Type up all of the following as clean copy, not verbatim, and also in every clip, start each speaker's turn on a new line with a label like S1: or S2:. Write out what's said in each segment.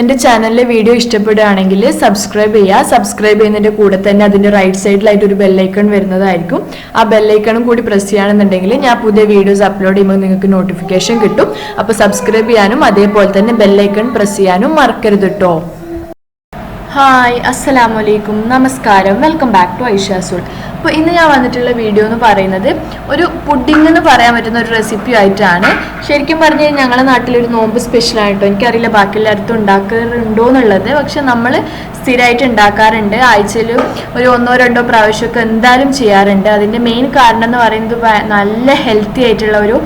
S1: എൻ്റെ ചാനലിലെ വീഡിയോ ഇഷ്ടപ്പെടുകയാണെങ്കിൽ സബ്സ്ക്രൈബ് ചെയ്യുക. സബ്സ്ക്രൈബ് ചെയ്യുന്നതിൻ്റെ കൂടെ തന്നെ അതിൻ്റെ റൈറ്റ് സൈഡിലായിട്ട് ഒരു ബെല്ലൈക്കൺ വരുന്നതായിരിക്കും. ആ ബെല്ലൈക്കണും കൂടി പ്രസ് ചെയ്യുകയാണെന്നുണ്ടെങ്കിൽ ഞാൻ പുതിയ വീഡിയോസ് അപ്ലോഡ് ചെയ്യുമ്പോൾ നിങ്ങൾക്ക് നോട്ടിഫിക്കേഷൻ കിട്ടും. അപ്പോൾ സബ്സ്ക്രൈബ് ചെയ്യാനും അതേപോലെ തന്നെ ബെല്ലൈക്കൺ പ്രസ് ചെയ്യാനും മറക്കരുത് കേട്ടോ. ഹായ്, അസ്സലാമു അലൈക്കും, നമസ്കാരം, വെൽക്കം ബാക്ക് ടു ഐഷാസുൾ. അപ്പോൾ ഇന്ന് ഞാൻ വന്നിട്ടുള്ള വീഡിയോ എന്ന് പറയുന്നത് ഒരു പുഡിംഗ് എന്ന് പറയാൻ പറ്റുന്ന ഒരു റെസിപ്പി ആയിട്ടാണ്. ശരിക്കും പറഞ്ഞു കഴിഞ്ഞാൽ ഞങ്ങളുടെ നാട്ടിലൊരു നോമ്പ് സ്പെഷ്യലായിട്ടോ, എനിക്കറിയില്ല ബാക്കി എല്ലായിടത്തും ഉണ്ടാക്കാറുണ്ടോ എന്നുള്ളത്, പക്ഷെ നമ്മൾ സ്ഥിരമായിട്ട് ഉണ്ടാക്കാറുണ്ട്. ആഴ്ചയിൽ ഒരു 1-2 പ്രാവശ്യമൊക്കെ എന്തായാലും ചെയ്യാറുണ്ട്. അതിൻ്റെ മെയിൻ കാരണം എന്ന് പറയുന്നത് നല്ല ഹെൽത്തി ആയിട്ടുള്ള ഒരു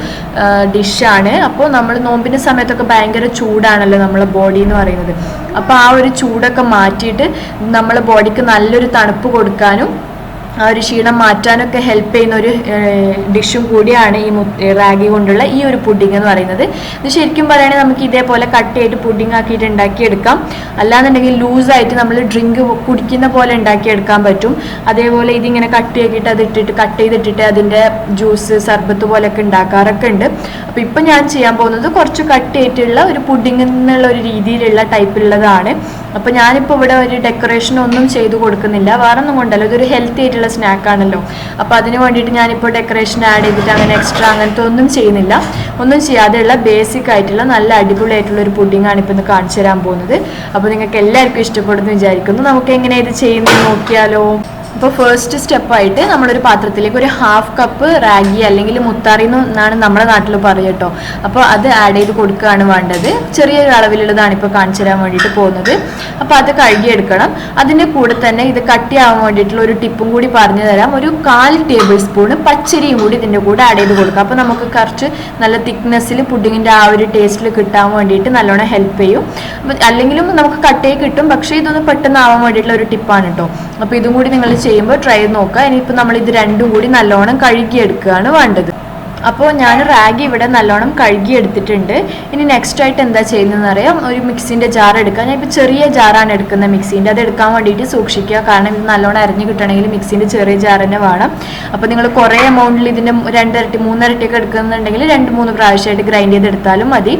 S1: ഡിഷാണ്. അപ്പോൾ നമ്മൾ നോമ്പിൻ്റെ സമയത്തൊക്കെ ഭയങ്കര ചൂടാണല്ലോ നമ്മളെ ബോഡി എന്ന് പറയുന്നത്. അപ്പോൾ ആ ഒരു ചൂടൊക്കെ മാറ്റിയിട്ട് നമ്മളെ ബോഡിക്ക് നല്ലൊരു തണുപ്പ് കൊടുക്കാനും ആ ഒരു ക്ഷീണം മാറ്റാനൊക്കെ ഹെൽപ്പ് ചെയ്യുന്ന ഒരു ഡിഷും കൂടിയാണ് ഈ റാഗി കൊണ്ടുള്ള ഈ ഒരു പുഡിംഗ് എന്ന് പറയുന്നത്. ഇത് ശരിക്കും പറയുകയാണെങ്കിൽ നമുക്ക് ഇതേപോലെ കട്ട് ചെയ്തിട്ട് പുഡിംഗ് ആക്കിയിട്ട് ഉണ്ടാക്കിയെടുക്കാം. അല്ലാന്നുണ്ടെങ്കിൽ ലൂസായിട്ട് നമ്മൾ ഡ്രിങ്ക് കുടിക്കുന്ന പോലെ ഉണ്ടാക്കിയെടുക്കാൻ പറ്റും. അതേപോലെ ഇതിങ്ങനെ കട്ട് ചെയ്തിട്ട് കട്ട് ചെയ്തിട്ടിട്ട് അതിൻ്റെ ജ്യൂസ് സർബത്ത് പോലെയൊക്കെ ഉണ്ടാക്കാറൊക്കെ ഉണ്ട്. അപ്പോൾ ഇപ്പം ഞാൻ ചെയ്യാൻ പോകുന്നത് കുറച്ച് കട്ട് ചെയ്തിട്ടുള്ള ഒരു പുഡിംഗ് എന്നുള്ള ഒരു രീതിയിലുള്ള ടൈപ്പിലുള്ളതാണ്. അപ്പോൾ ഞാനിപ്പോൾ ഇവിടെ ഒരു ഡെക്കറേഷൻ ഒന്നും ചെയ്ത് കൊടുക്കുന്നില്ല, വേറെ ഒന്നും കൊണ്ടല്ലോ, ഇതൊരു ഹെൽത്തി ആയിട്ടുള്ള സ്നാക്കാണല്ലോ. അപ്പോൾ അതിന് വേണ്ടിയിട്ട് ഞാനിപ്പോൾ ഡെക്കറേഷൻ ആഡ് ചെയ്തിട്ട് അങ്ങനെ എക്സ്ട്രാ അങ്ങനത്തെ ഒന്നും ചെയ്യുന്നില്ല. ഒന്നും ചെയ്യാതെയുള്ള ബേസിക് ആയിട്ടുള്ള നല്ല അടിപൊളിയായിട്ടുള്ള ഒരു പുഡിംഗാണ് ഇപ്പോൾ ഇന്ന് കാണിച്ചു തരാൻ പോകുന്നത്. അപ്പോൾ നിങ്ങൾക്ക് എല്ലാവർക്കും ഇഷ്ടപ്പെടുന്നു വിചാരിക്കുന്നു. നമുക്ക് എങ്ങനെ ഇത് ചെയ്യുന്നത് നോക്കിയാലോ. അപ്പോൾ ഫസ്റ്റ് സ്റ്റെപ്പായിട്ട് നമ്മളൊരു പാത്രത്തിലേക്ക് ഒരു 1/2 കപ്പ് റാഗി അല്ലെങ്കിൽ മുത്താറി എന്നാണ് നമ്മുടെ നാട്ടിൽ പറയുക കേട്ടോ. അപ്പോൾ അത് ആഡ് ചെയ്ത് കൊടുക്കുകയാണ് വേണ്ടത്. ചെറിയൊരു അളവിലുള്ളതാണ് ഇപ്പോൾ കാണിച്ചു തരാൻ വേണ്ടിയിട്ട് പോകുന്നത്. അപ്പോൾ അത് കഴുകിയെടുക്കണം. അതിൻ്റെ കൂടെ തന്നെ ഇത് കട്ടിയാവാൻ വേണ്ടിയിട്ടുള്ള ഒരു ടിപ്പും കൂടി പറഞ്ഞു തരാം. ഒരു 1/4 ടേബിൾ സ്പൂൺ പച്ചരിയും കൂടി ഇതിൻ്റെ കൂടെ ആഡ് ചെയ്ത് കൊടുക്കുക. അപ്പോൾ നമുക്ക് കുറച്ച് നല്ല തിക്നെസ്സിൽ പുഡിങ്ങിൻ്റെ ആ ഒരു ടേസ്റ്റിൽ കിട്ടാൻ വേണ്ടിയിട്ട് നല്ലോണം ഹെൽപ്പ് ചെയ്യും. അല്ലെങ്കിലും നമുക്ക് കട്ടയിൽ കിട്ടും, പക്ഷേ ഇതൊന്ന് പെട്ടെന്ന് ആവാൻ വേണ്ടിയിട്ടുള്ള ഒരു ടിപ്പാണ് കേട്ടോ. അപ്പോൾ ഇതും കൂടി നിങ്ങൾ ചെയ്യുമ്പോൾ ട്രൈ ചെയ്ത് നോക്കുക. ഇനിയിപ്പോൾ നമ്മൾ ഇത് രണ്ടും കൂടി നല്ലോണം കഴുകിയെടുക്കുകയാണ് വേണ്ടത്. അപ്പോൾ ഞാൻ റാഗി ഇവിടെ നല്ലോണം കഴുകി എടുത്തിട്ടുണ്ട്. ഇനി നെക്സ്റ്റ് ആയിട്ട് എന്താ ചെയ്യുന്നതെന്ന് അറിയാം. ഒരു മിക്സിൻ്റെ ജാർ എടുക്കുക. ഞാൻ ഇപ്പോൾ ചെറിയ ജാറാണ് എടുക്കുന്നത് മിക്സിൻ്റെ. അത് എടുക്കാൻ വേണ്ടിയിട്ട് സൂക്ഷിക്കുക, കാരണം ഇത് നല്ലോണം അരിഞ്ഞ് കിട്ടണമെങ്കിൽ മിക്സിൻ്റെ ചെറിയ ജാർ തന്നെ വേണം. അപ്പോൾ നിങ്ങൾ കുറേ എമൗണ്ടിൽ ഇതിൻ്റെ 2 ഇരട്ടി 3 ഇരട്ടിയൊക്കെ എടുക്കുന്നുണ്ടെങ്കിൽ 2-3 പ്രാവശ്യമായിട്ട് ഗ്രൈൻഡ് ചെയ്തെടുത്താലും മതി.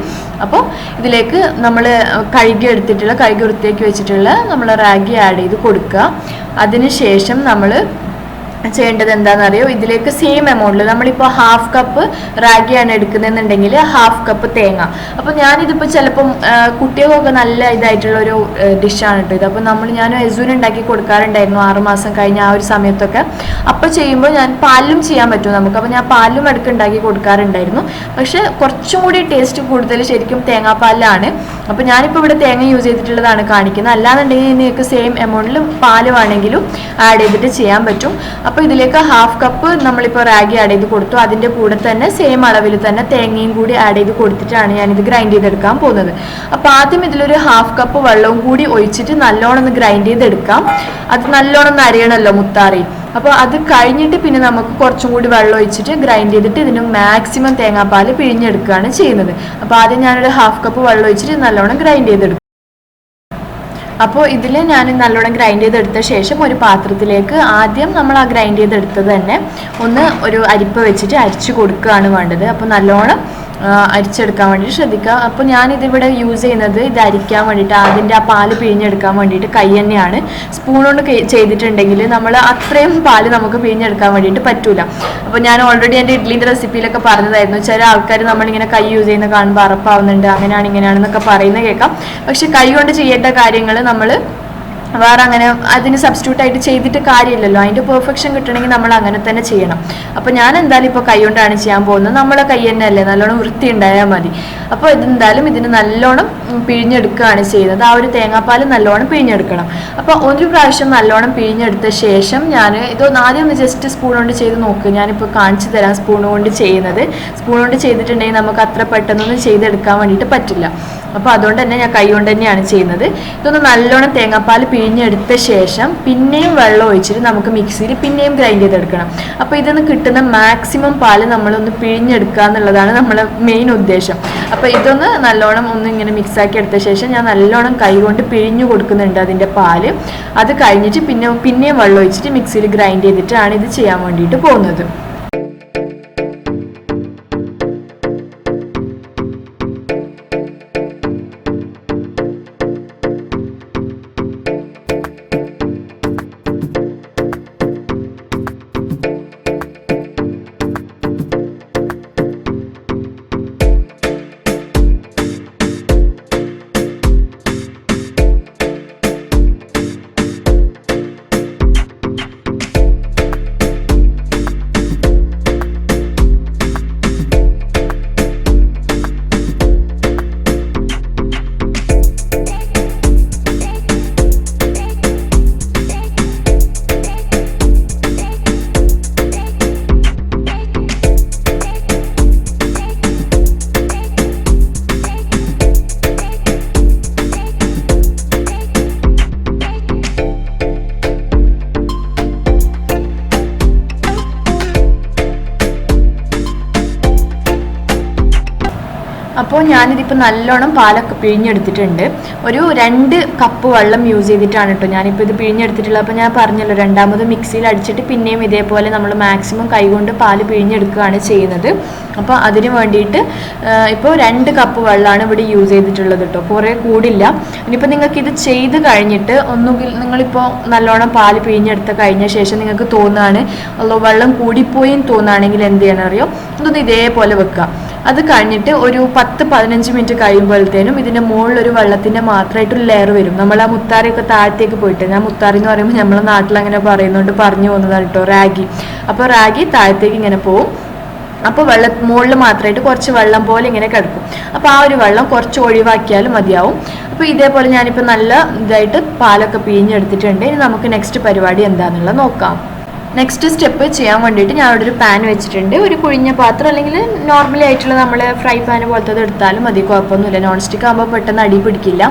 S1: അപ്പോൾ ഇതിലേക്ക് നമ്മൾ കഴുകി വൃത്തിയാക്കി വെച്ചിട്ടുള്ള നമ്മൾ റാഗി ആഡ് ചെയ്ത് കൊടുക്കുക. അതിനുശേഷം നമ്മൾ ചെയ്യേണ്ടത് എന്താണെന്നറിയോ, ഇതിലേക്ക് സെയിം എമൗണ്ടിൽ നമ്മളിപ്പോൾ 1/2 കപ്പ് റാഗിയാണ് എടുക്കുന്നതെന്നുണ്ടെങ്കിൽ 1/2 കപ്പ് തേങ്ങ. അപ്പോൾ ഞാനിതിപ്പോൾ ചിലപ്പം കുട്ടികൾക്കൊക്കെ നല്ല ഇതായിട്ടുള്ള ഒരു ഡിഷാണ് കേട്ടോ ഇത്. അപ്പോൾ ഞാൻ എസൂന് ഉണ്ടാക്കി കൊടുക്കാറുണ്ടായിരുന്നു 6 മാസം കഴിഞ്ഞ ആ ഒരു സമയത്തൊക്കെ. അപ്പോൾ ചെയ്യുമ്പോൾ ഞാൻ പാലിലും ചെയ്യാൻ പറ്റും നമുക്ക്. അപ്പോൾ ഞാൻ പാലിലും ഇടയ്ക്ക് ഉണ്ടാക്കി കൊടുക്കാറുണ്ടായിരുന്നു. പക്ഷേ കുറച്ചും കൂടി ടേസ്റ്റ് കൂടുതൽ ശരിക്കും തേങ്ങാപ്പാലിലാണ്. അപ്പോൾ ഞാനിപ്പോൾ ഇവിടെ തേങ്ങ യൂസ് ചെയ്തിട്ടുള്ളതാണ് കാണിക്കുന്നത്. അല്ലാന്നുണ്ടെങ്കിൽ നിങ്ങൾക്ക് സെയിം എമൗണ്ടിൽ പാല് വേണമെങ്കിലും ആഡ് ചെയ്തിട്ട് ചെയ്യാൻ പറ്റും. അപ്പോൾ ഇതിലേക്ക് 1/2 കപ്പ് നമ്മളിപ്പോൾ റാഗി ആഡ് ചെയ്ത് കൊടുത്തു. അതിൻ്റെ കൂടെ തന്നെ സെയിം അളവിൽ തന്നെ തേങ്ങയും കൂടി ആഡ് ചെയ്ത് കൊടുത്തിട്ടാണ് ഞാനിത് ഗ്രൈൻഡ് ചെയ്തെടുക്കാൻ പോകുന്നത്. അപ്പോൾ ആദ്യം ഇതിലൊരു 1/2 കപ്പ് വെള്ളവും കൂടി ഒഴിച്ചിട്ട് നല്ലോണം ഒന്ന് ഗ്രൈൻഡ് ചെയ്തെടുക്കാം. അത് നല്ലോണം ഒന്ന് അരിയണമല്ലോ മുത്താറി. അപ്പോൾ അത് കഴിഞ്ഞിട്ട് പിന്നെ നമുക്ക് കുറച്ചും കൂടി വെള്ളം ഒഴിച്ചിട്ട് ഗ്രൈൻഡ് ചെയ്തിട്ട് ഇതിന് മാക്സിമം തേങ്ങാപ്പാൽ പിഴിഞ്ഞെടുക്കുകയാണ് ചെയ്യുന്നത്. അപ്പോൾ ആദ്യം ഞാനൊരു 1/2 കപ്പ് വെള്ളം ഒഴിച്ചിട്ട് നല്ലോണം ഗ്രൈൻഡ് ചെയ്തെടുക്കും. അപ്പോൾ ഇതിൽ ഞാൻ നല്ലോണം ഗ്രൈൻഡ് ചെയ്തെടുത്ത ശേഷം ഒരു പാത്രത്തിലേക്ക് ആദ്യം നമ്മൾ ആ ഗ്രൈൻഡ് ചെയ്തെടുത്തത് തന്നെ ഒരു അരിപ്പ വെച്ചിട്ട് അരിച്ചു കൊടുക്കുകയാണ് വേണ്ടത്. അപ്പോൾ നല്ലോണം അരിച്ചെടുക്കാൻ വേണ്ടിയിട്ട് ശ്രദ്ധിക്കുക. അപ്പോൾ ഞാനിതിവിടെ യൂസ് ചെയ്യുന്നത് ഇത് അരിക്കാൻ വേണ്ടിയിട്ട് അതിൻ്റെ ആ പാല് പിഴിഞ്ഞെടുക്കാൻ വേണ്ടിയിട്ട് കൈ തന്നെയാണ്. സ്പൂൺ കൊണ്ട് ചെയ്തിട്ടുണ്ടെങ്കിൽ നമ്മൾ അത്രയും പാല് നമുക്ക് പിഴിഞ്ഞെടുക്കാൻ വേണ്ടിയിട്ട് പറ്റൂല. അപ്പോൾ ഞാൻ ഓൾറെഡി എൻ്റെ ഇഡ്ഡലിൻ്റെ റെസിപ്പിയിലൊക്കെ പറഞ്ഞതായിരുന്നു, ചില ആൾക്കാർ നമ്മളിങ്ങനെ കൈ യൂസ് ചെയ്യുന്ന കാണുമ്പോൾ അറപ്പാവുന്നുണ്ട്, അങ്ങനെയാണ് ഇങ്ങനെയാണെന്നൊക്കെ പറയുന്നത് കേൾക്കാം. പക്ഷെ കൈ കൊണ്ട് ചെയ്യേണ്ട കാര്യങ്ങൾ നമ്മൾ വേറെ അങ്ങനെ അതിന് സബ്സ്റ്റിറ്റ്യൂട്ട് ആയിട്ട് ചെയ്തിട്ട് കാര്യമില്ലല്ലോ. അതിൻ്റെ പെർഫെക്ഷൻ കിട്ടണമെങ്കിൽ നമ്മൾ അങ്ങനെ തന്നെ ചെയ്യണം. അപ്പോൾ ഞാൻ എന്തായാലും ഇപ്പോൾ കൈ കൊണ്ടാണ് ചെയ്യാൻ പോകുന്നത്. നമ്മളെ കൈ തന്നെ അല്ലേ, നല്ലോണം വൃത്തി ഉണ്ടായാൽ മതി. അപ്പോൾ ഇതെന്തായാലും ഇതിന് നല്ലോണം പിഴിഞ്ഞെടുക്കുകയാണ് ചെയ്യുന്നത്. ആ ഒരു തേങ്ങാപ്പാൽ നല്ലോണം പിഴിഞ്ഞെടുക്കണം. അപ്പോൾ ഒരു പ്രാവശ്യം നല്ലോണം പിഴിഞ്ഞെടുത്ത ശേഷം ഞാൻ ഇതൊന്ന് ആദ്യം ഒന്ന് ജസ്റ്റ് സ്പൂൺ കൊണ്ട് ചെയ്ത് നോക്കുക. ഞാനിപ്പോൾ കാണിച്ചു തരാം സ്പൂൺ കൊണ്ട് ചെയ്യുന്നത്. സ്പൂൺ കൊണ്ട് ചെയ്തിട്ടുണ്ടെങ്കിൽ നമുക്ക് അത്ര പെട്ടെന്നൊന്നും ചെയ്തെടുക്കാൻ വേണ്ടിയിട്ട് പറ്റില്ല. അപ്പോൾ അതുകൊണ്ട് തന്നെ ഞാൻ കൈ കൊണ്ട് തന്നെയാണ് ചെയ്യുന്നത്. ഇതൊന്ന് നല്ലോണം തേങ്ങാപ്പാൽ പിഴിഞ്ഞെടുത്ത ശേഷം പിന്നെയും വെള്ളം ഒഴിച്ചിട്ട് നമുക്ക് മിക്സിയിൽ പിന്നെയും ഗ്രൈൻഡ് ചെയ്തെടുക്കണം. അപ്പോൾ ഇതിന്ന് കിട്ടുന്ന മാക്സിമം പാല് നമ്മളൊന്ന് പിഴിഞ്ഞെടുക്കുക എന്നുള്ളതാണ് നമ്മളെ മെയിൻ ഉദ്ദേശം. അപ്പോൾ ഇതൊന്ന് നല്ലോണം ഇങ്ങനെ മിക്സാക്കി എടുത്ത ശേഷം ഞാൻ നല്ലോണം കൈ കൊണ്ട് പിഴിഞ്ഞു കൊടുക്കുന്നുണ്ട് അതിൻ്റെ പാല്. അത് കഴിഞ്ഞിട്ട് പിന്നെയും വെള്ളം ഒഴിച്ചിട്ട് മിക്സിയിൽ ഗ്രൈൻഡ് ചെയ്തിട്ടാണ് ഇത് ചെയ്യാൻ വേണ്ടിയിട്ട് പോകുന്നത്. അപ്പോൾ ഞാനിതിപ്പോൾ നല്ലോണം പാലൊക്കെ പിഴിഞ്ഞെടുത്തിട്ടുണ്ട്. ഒരു 2 കപ്പ് വെള്ളം യൂസ് ചെയ്തിട്ടാണ് കേട്ടോ ഞാനിപ്പോൾ ഇത് പിഴിഞ്ഞെടുത്തിട്ടുള്ളത്. അപ്പോൾ ഞാൻ പറഞ്ഞല്ലോ രണ്ടാമത് മിക്സിയിൽ അടിച്ചിട്ട് പിന്നെയും ഇതേപോലെ നമ്മൾ മാക്സിമം കൈകൊണ്ട് പാല് പിഴിഞ്ഞെടുക്കുകയാണ് ചെയ്യുന്നത്. അപ്പോൾ അതിന് വേണ്ടിയിട്ട് ഇപ്പോൾ 2 കപ്പ് വെള്ളമാണ് ഇവിടെ യൂസ് ചെയ്തിട്ടുള്ളത് കേട്ടോ, കുറേ കൂടില്ല. ഇനിയിപ്പോൾ നിങ്ങൾക്ക് ഇത് ചെയ്ത് കഴിഞ്ഞിട്ട് ഒന്നുകിൽ നിങ്ങളിപ്പോൾ നല്ലോണം പാല് പിഴിഞ്ഞെടുത്ത് കഴിഞ്ഞ ശേഷം നിങ്ങൾക്ക് തോന്നുകയാണ് വെള്ളം കൂടിപ്പോയെന്ന് തോന്നുകയാണെങ്കിൽ എന്ത് ചെയ്യണം അറിയോ, ഇതൊന്ന് ഇതേപോലെ വെക്കുക. അത് കഴിഞ്ഞിട്ട് ഒരു 10-15 മിനിറ്റ് കഴിയുമ്പോഴത്തേനും ഇതിൻ്റെ മുകളിലൊരു വെള്ളത്തിൻ്റെ മാത്രമായിട്ടൊരു ലെയർ വരും. നമ്മൾ ആ മുത്താറിയൊക്കെ താഴത്തേക്ക് പോയിട്ട്, ഞാൻ മുത്താറി എന്ന് പറയുമ്പോൾ നമ്മളെ നാട്ടിൽ അങ്ങനെ പറയുന്നതുകൊണ്ട് പറഞ്ഞു പോകുന്നതാണ് കേട്ടോ, റാഗി. അപ്പോൾ റാഗി താഴത്തേക്ക് ഇങ്ങനെ പോവും. അപ്പോൾ മുകളിൽ മാത്രമായിട്ട് കുറച്ച് വെള്ളം പോലെ ഇങ്ങനെ കിടക്കും. അപ്പോൾ ആ ഒരു വെള്ളം കുറച്ച് ഒഴിവാക്കിയാലും മതിയാവും. അപ്പോൾ ഇതേപോലെ ഞാനിപ്പോൾ നല്ല ഇതായിട്ട് പാലൊക്കെ പിഴിഞ്ഞെടുത്തിട്ടുണ്ട്. ഇനി നമുക്ക് നെക്സ്റ്റ് പരിപാടി എന്താണെന്നുള്ളത് നോക്കാം. നെക്സ്റ്റ് സ്റ്റെപ്പ് ചെയ്യാൻ വേണ്ടിയിട്ട് ഞാൻ അവിടെ ഒരു പാൻ വെച്ചിട്ടുണ്ട്. ഒരു കുഴിഞ്ഞ പാത്രം അല്ലെങ്കിൽ നോർമലി ആയിട്ടുള്ള നമ്മൾ ഫ്രൈ പാൻ പോലത്തത് എടുത്താലും മതി, കുഴപ്പമൊന്നുമില്ല. നോൺ സ്റ്റിക്ക് ആകുമ്പോൾ പെട്ടെന്ന് അടി പിടിക്കില്ല.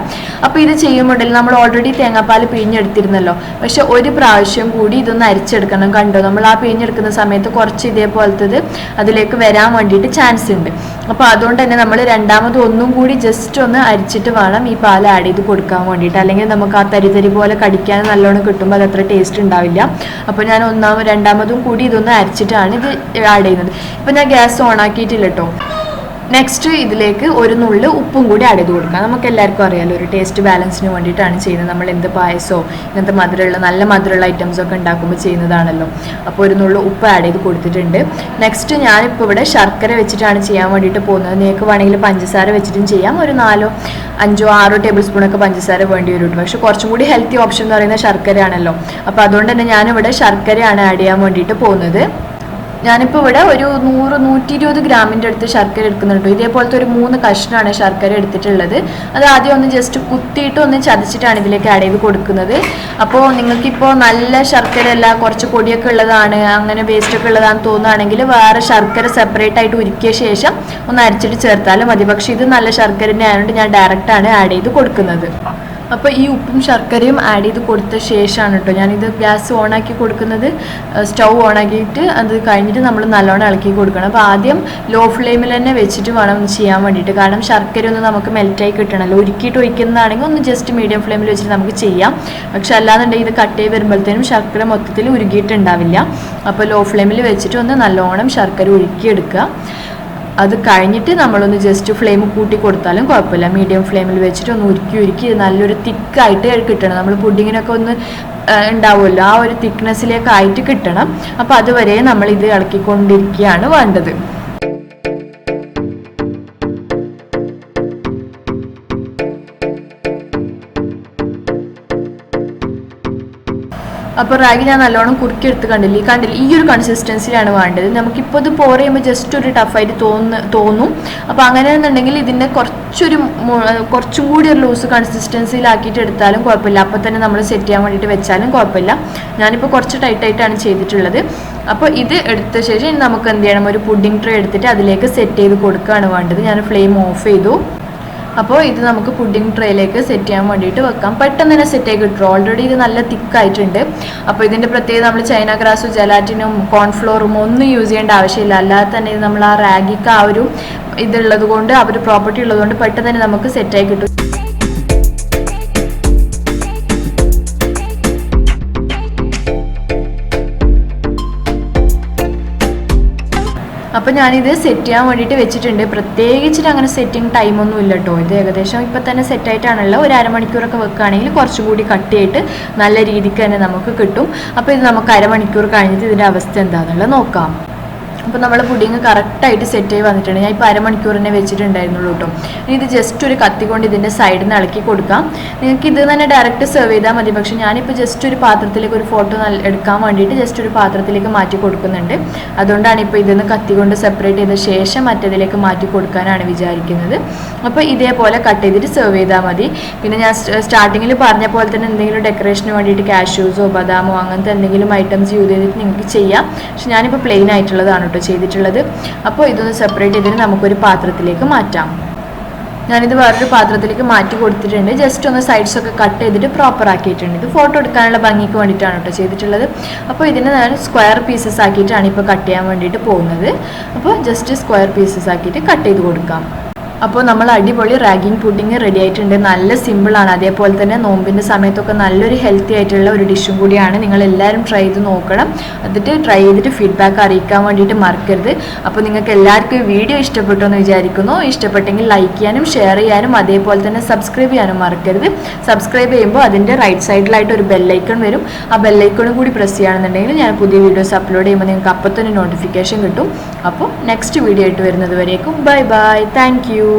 S1: അപ്പോൾ ഇത് ചെയ്യുമ്പോഴേ നമ്മൾ ഓൾറെഡി തേങ്ങാപ്പാൽ പിഴിഞ്ഞെടുത്തിരുന്നല്ലോ, പക്ഷെ ഒരു പ്രാവശ്യം കൂടി ഇതൊന്ന് അരിച്ചെടുക്കണം. കണ്ടോ, നമ്മൾ ആ പിഴിഞ്ഞെടുക്കുന്ന സമയത്ത് കുറച്ച് ഇതേപോലത്തത് അതിലേക്ക് വരാൻ വേണ്ടിയിട്ട് ചാൻസ് ഉണ്ട്. അപ്പോൾ അതുകൊണ്ട് തന്നെ നമ്മൾ രണ്ടാമത് ഒന്നും കൂടി ജസ്റ്റ് ഒന്ന് അരിച്ചിട്ട് വേണം ഈ പാൽ ആഡ് ചെയ്ത് കൊടുക്കാൻ വേണ്ടിയിട്ട്. അല്ലെങ്കിൽ നമുക്ക് ആ തരി പോലെ കടിക്കാൻ നല്ലോണം കിട്ടുമ്പോൾ അത് അത്ര ടേസ്റ്റ് ഉണ്ടാവില്ല. അപ്പോൾ ഞാൻ രണ്ടാമതും കൂടി ഇതൊന്ന് അരിച്ചിട്ടാണ് ഇത് ആഡ് ചെയ്യുന്നത്. ഇപ്പം ഞാൻ ഗ്യാസ് ഓൺ ആക്കിയിട്ടില്ല കേട്ടോ. നെക്സ്റ്റ് ഇതിലേക്ക് ഒരു നുള്ളു ഉപ്പും കൂടി ആഡ് ചെയ്ത് കൊടുക്കാം. നമുക്ക് എല്ലാവർക്കും അറിയാലോ, ഒരു ടേസ്റ്റ് ബാലൻസിന് വേണ്ടിയിട്ടാണ് ചെയ്യുന്നത്. നമ്മൾ എന്ത് പായസമോ ഇങ്ങനത്തെ നല്ല മധുരമുള്ള ഐറ്റംസ് ഒക്കെ ഉണ്ടാക്കുമ്പോൾ ചെയ്യുന്നതാണല്ലോ. അപ്പോൾ ഒരു നുള്ളു ഉപ്പ് ആഡ് ചെയ്ത് കൊടുത്തിട്ടുണ്ട്. നെക്സ്റ്റ് ഞാനിപ്പോൾ ഇവിടെ ശർക്കര വെച്ചിട്ടാണ് ചെയ്യാൻ വേണ്ടിയിട്ട് പോകുന്നത്. നിങ്ങൾക്ക് വേണമെങ്കിൽ പഞ്ചസാര വെച്ചിട്ടും ചെയ്യാം. ഒരു 4, 5, 6 ടേബിൾ സ്പൂണൊക്കെ പഞ്ചസാര വേണ്ടി വരും. പക്ഷെ കുറച്ചും കൂടി ഹെൽത്തി ഓപ്ഷൻ എന്ന് പറയുന്നത് ശർക്കരയാണല്ലോ. അപ്പോൾ അതുകൊണ്ട് തന്നെ ഞാനിവിടെ ശർക്കരയാണ് ആഡ് ചെയ്യാൻ വേണ്ടിയിട്ട് പോകുന്നത്. ഞാനിപ്പോൾ ഇവിടെ ഒരു 100-120 ഗ്രാമിൻ്റെ അടുത്ത് ശർക്കര എടുക്കുന്നുണ്ട്. ഇതേപോലത്തെ ഒരു 3 കഷ്ണമാണ് ശർക്കര എടുത്തിട്ടുള്ളത്. അത് ആദ്യം ഒന്ന് ജസ്റ്റ് കുത്തിയിട്ട് ഒന്ന് ചതച്ചിട്ടാണ് ഇതിലേക്ക് ആഡ് ചെയ്ത് കൊടുക്കുന്നത്. അപ്പോൾ നിങ്ങൾക്കിപ്പോൾ നല്ല ശർക്കര അല്ല, കുറച്ച് പൊടിയൊക്കെ ഉള്ളതാണ്, അങ്ങനെ വേസ്റ്റൊക്കെ ഉള്ളതാണെന്ന് തോന്നുകയാണെങ്കിൽ വേറെ ശർക്കര സെപ്പറേറ്റ് ആയിട്ട് ഉരുക്കിയ ശേഷം ഒന്ന് അരിച്ചിട്ട് ചേർത്താലും മതി. പക്ഷേ ഇത് നല്ല ശർക്കരൻ്റെ ആയതുകൊണ്ട് ഞാൻ ഡയറക്റ്റാണ് ആഡ് ചെയ്ത് കൊടുക്കുന്നത്. അപ്പോൾ ഈ ഉപ്പും ശർക്കരയും ആഡ് ചെയ്ത് കൊടുത്ത ശേഷമാണ് കേട്ടോ ഞാനിത് ഗ്യാസ് ഓണാക്കി കൊടുക്കുന്നത്. സ്റ്റൗ ഓണാക്കിയിട്ട് അത് കഴിഞ്ഞിട്ട് നമ്മൾ നല്ലോണം ഇളക്കി കൊടുക്കണം. അപ്പോൾ ആദ്യം ലോ ഫ്ലെയിമിൽ തന്നെ വെച്ചിട്ട് വേണം ചെയ്യാൻ വേണ്ടിയിട്ട്. കാരണം ശർക്കര ഒന്ന് നമുക്ക് മെൽറ്റായി കിട്ടണമല്ലോ. ഉരുക്കിയിട്ട് ഒഴിക്കുന്നതാണെങ്കിൽ ഒന്ന് ജസ്റ്റ് മീഡിയം ഫ്ലെയിമിൽ വെച്ചിട്ട് നമുക്ക് ചെയ്യാം. പക്ഷെ അല്ലാന്നുണ്ടെങ്കിൽ ഇത് കട്ട് ചെയ്ത് വരുമ്പോഴത്തേനും ശർക്കര മൊത്തത്തിൽ ഉരുക്കിയിട്ടുണ്ടാവില്ല. അപ്പോൾ ലോ ഫ്ലെയിമിൽ വെച്ചിട്ട് ഒന്ന് നല്ലോണം ശർക്കര ഉരുക്കിയെടുക്കുക. അത് കഴിഞ്ഞിട്ട് നമ്മളൊന്ന് ജസ്റ്റ് ഫ്ലെയിം കൂട്ടി കൊടുത്താലും കുഴപ്പമില്ല. മീഡിയം ഫ്ലെയിമിൽ വെച്ചിട്ട് ഒന്ന് ഉരുക്കി നല്ലൊരു തിക്കായിട്ട് കിട്ടണം. നമ്മൾ പുഡിങ്ങിനൊക്കെ ഒന്ന് ഉണ്ടാവുമല്ലോ, ആ ഒരു തിക്നെസ്സിലേക്കായിട്ട് കിട്ടണം. അപ്പോൾ അതുവരെ നമ്മളിത് ഇളക്കിക്കൊണ്ടിരിക്കുകയാണ് വേണ്ടത്. അപ്പോൾ റാഗി ഞാൻ നല്ലോണം കുറുക്കിയെടുത്ത് കണ്ടില്ല ഈ ഒരു കൺസിസ്റ്റൻസിലാണ് വേണ്ടത്. നമുക്കിപ്പോൾ ഇത് പോർ ചെയ്യുമ്പോൾ ജസ്റ്റ് ഒരു ടഫായിട്ട് തോന്നും. അപ്പോൾ അങ്ങനെയാണെന്നുണ്ടെങ്കിൽ ഇതിൻ്റെ കുറച്ചും കൂടി ഒരു ലൂസ് കൺസിസ്റ്റൻസിയിലാക്കിയിട്ട് എടുത്താലും കുഴപ്പമില്ല. അപ്പോൾ തന്നെ നമ്മൾ സെറ്റ് ചെയ്യാൻ വേണ്ടിയിട്ട് വെച്ചാലും കുഴപ്പമില്ല. ഞാനിപ്പോൾ കുറച്ച് ടൈറ്റായിട്ടാണ് ചെയ്തിട്ടുള്ളത്. അപ്പോൾ ഇത് എടുത്ത ശേഷം നമുക്ക് എന്ത് ചെയ്യണം, ഒരു പുഡിംഗ് ട്രേ എടുത്തിട്ട് അതിലേക്ക് സെറ്റ് ചെയ്ത് കൊടുക്കുകയാണ് വേണ്ടത്. ഞാൻ ഫ്ലെയിം ഓഫ് ചെയ്തു. അപ്പോൾ ഇത് നമുക്ക് പുഡിംഗ് ട്രേയിലേക്ക് സെറ്റ് ചെയ്യാൻ വേണ്ടിയിട്ട് വെക്കാം. പെട്ടെന്ന് തന്നെ സെറ്റായി കിട്ടും. ഓൾറെഡി ഇത് നല്ല തിക്കായിട്ടുണ്ട്. അപ്പോൾ ഇതിൻ്റെ പ്രത്യേകത നമ്മൾ ചൈന ഗ്രാസും ജലാറ്റിനും കോൺഫ്ലോറും ഒന്നും യൂസ് ചെയ്യേണ്ട ആവശ്യമില്ല. അല്ലാതെ തന്നെ ഇത് നമ്മൾ ആ റാഗിക്ക് ആ ഒരു ഇതുള്ളത് കൊണ്ട്, ആ ഒരു പ്രോപ്പർട്ടി ഉള്ളതുകൊണ്ട് പെട്ടെന്ന് തന്നെ നമുക്ക് സെറ്റായി കിട്ടും. അപ്പോൾ ഞാനിത് സെറ്റ് ചെയ്യാൻ വേണ്ടിയിട്ട് വെച്ചിട്ടുണ്ട്. പ്രത്യേകിച്ചിട്ട് അങ്ങനെ സെറ്റിംഗ് ടൈമൊന്നും ഇല്ല കേട്ടോ. ഇത് ഏകദേശം ഇപ്പം തന്നെ സെറ്റായിട്ടാണല്ലോ. ഒരു അരമണിക്കൂറൊക്കെ വെക്കുകയാണെങ്കിൽ കുറച്ചും കൂടി കട്ടിയായിട്ട് നല്ല രീതിക്ക് തന്നെ നമുക്ക് കിട്ടും. അപ്പോൾ ഇത് നമുക്ക് അരമണിക്കൂർ കഴിഞ്ഞിട്ട് ഇതിൻ്റെ അവസ്ഥ എന്താണെന്നുള്ളത് നോക്കാം. അപ്പോൾ നമ്മൾ പുഡിങ് കറക്റ്റായിട്ട് സെറ്റ് ആയി വന്നിട്ടുണ്ട്. ഞാൻ ഇപ്പോൾ അരമണിക്കൂർ തന്നെ വെച്ചിട്ടുണ്ടായിരുന്നുള്ളൂ കേട്ടോ. ഇനി ഇത് ജസ്റ്റ് ഒരു കത്തി കൊണ്ട് ഇതിൻ്റെ സൈഡിൽ നിന്ന് ഇളക്കി കൊടുക്കാം. നിങ്ങൾക്ക് ഇത് തന്നെ ഡയറക്റ്റ് സെർവ് ചെയ്താൽ മതി. പക്ഷേ ഞാനിപ്പോൾ ജസ്റ്റ് ഒരു പാത്രത്തിലേക്ക് ഒരു ഫോട്ടോ എടുക്കാൻ വേണ്ടിയിട്ട് ജസ്റ്റ് ഒരു പാത്രത്തിലേക്ക് മാറ്റി കൊടുക്കുന്നുണ്ട്. അതുകൊണ്ടാണ് ഇപ്പോൾ ഇതിന്ന് കത്തി കൊണ്ട് സെപ്പറേറ്റ് ചെയ്ത ശേഷം മറ്റേതിലേക്ക് മാറ്റി കൊടുക്കാനാണ് വിചാരിക്കുന്നത്. അപ്പോൾ ഇതേപോലെ കട്ട് ചെയ്തിട്ട് സെർവ് ചെയ്താൽ മതി. പിന്നെ ഞാൻ സ്റ്റാർട്ടിങ്ങിൽ പറഞ്ഞ പോലെ തന്നെ എന്തെങ്കിലും ഡെക്കറേഷന് വേണ്ടിയിട്ട് കാഷ്യൂസോ ബദാമോ അങ്ങനത്തെ എന്തെങ്കിലും ഐറ്റംസ് യൂസ് ചെയ്തിട്ട് നിങ്ങൾക്ക് ചെയ്യാം. പക്ഷെ ഞാനിപ്പോൾ പ്ലെയിൻ ആയിട്ടുള്ളതാണ് ചെയ്തിട്ടുള്ളത്. അപ്പോൾ ഇതൊന്ന് സെപ്പറേറ്റ് ചെയ്തിട്ട് നമുക്കൊരു പാത്രത്തിലേക്ക് മാറ്റാം. ഞാനിത് വേറൊരു പാത്രത്തിലേക്ക് മാറ്റി കൊടുത്തിട്ടുണ്ട്. ജസ്റ്റ് ഒന്ന് സൈഡ്സൊക്കെ കട്ട് ചെയ്തിട്ട് പ്രോപ്പർ ആക്കിയിട്ടുണ്ട്. ഇത് ഫോട്ടോ എടുക്കാനുള്ള ഭംഗിക്ക് വേണ്ടിയിട്ടാണ് കേട്ടോ ചെയ്തിട്ടുള്ളത്. അപ്പോൾ ഇതിനെ ഞാൻ സ്ക്വയർ പീസസ് ആക്കിയിട്ടാണ് ഇപ്പോൾ കട്ട് ചെയ്യാൻ വേണ്ടിയിട്ട് പോകുന്നത്. അപ്പോൾ ജസ്റ്റ് സ്ക്വയർ പീസസ് ആക്കിയിട്ട് കട്ട് ചെയ്ത് കൊടുക്കാം. അപ്പോൾ നമ്മൾ അടിപൊളി റാഗിങ് പുഡിങ് റെഡി ആയിട്ടുണ്ട്. നല്ല സിമ്പിളാണ്, അതേപോലെ തന്നെ നോമ്പിൻ്റെ സമയത്തൊക്കെ നല്ലൊരു ഹെൽത്തി ആയിട്ടുള്ള ഒരു ഡിഷും കൂടിയാണ്. നിങ്ങൾ എല്ലാവരും ട്രൈ ചെയ്ത് നോക്കണം. എന്നിട്ട് ട്രൈ ചെയ്തിട്ട് ഫീഡ്ബാക്ക് അറിയിക്കാൻ വേണ്ടിയിട്ട് മറക്കരുത്. അപ്പോൾ നിങ്ങൾക്ക് എല്ലാവർക്കും ഈ വീഡിയോ ഇഷ്ടപ്പെട്ടു എന്ന് വിചാരിക്കുന്നു. ഇഷ്ടപ്പെട്ടെങ്കിൽ ലൈക്ക് ചെയ്യാനും ഷെയർ ചെയ്യാനും അതേപോലെ തന്നെ സബ്സ്ക്രൈബ് ചെയ്യാനും മറക്കരുത്. സബ്സ്ക്രൈബ് ചെയ്യുമ്പോൾ അതിൻ്റെ റൈറ്റ് സൈഡിലായിട്ട് ഒരു ബെല്ലൈക്കൺ വരും. ആ ബെല്ലൈക്കണും കൂടി പ്രസ് ചെയ്യുകയാണെന്നുണ്ടെങ്കിൽ ഞാൻ പുതിയ വീഡിയോസ് അപ്ലോഡ് ചെയ്യുമ്പോൾ നിങ്ങൾക്ക് അപ്പോൾ തന്നെ നോട്ടിഫിക്കേഷൻ കിട്ടും. അപ്പോൾ നെക്സ്റ്റ് വീഡിയോ ആയിട്ട് വരുന്നത് വരേക്കും ബൈ ബൈ. Thank you.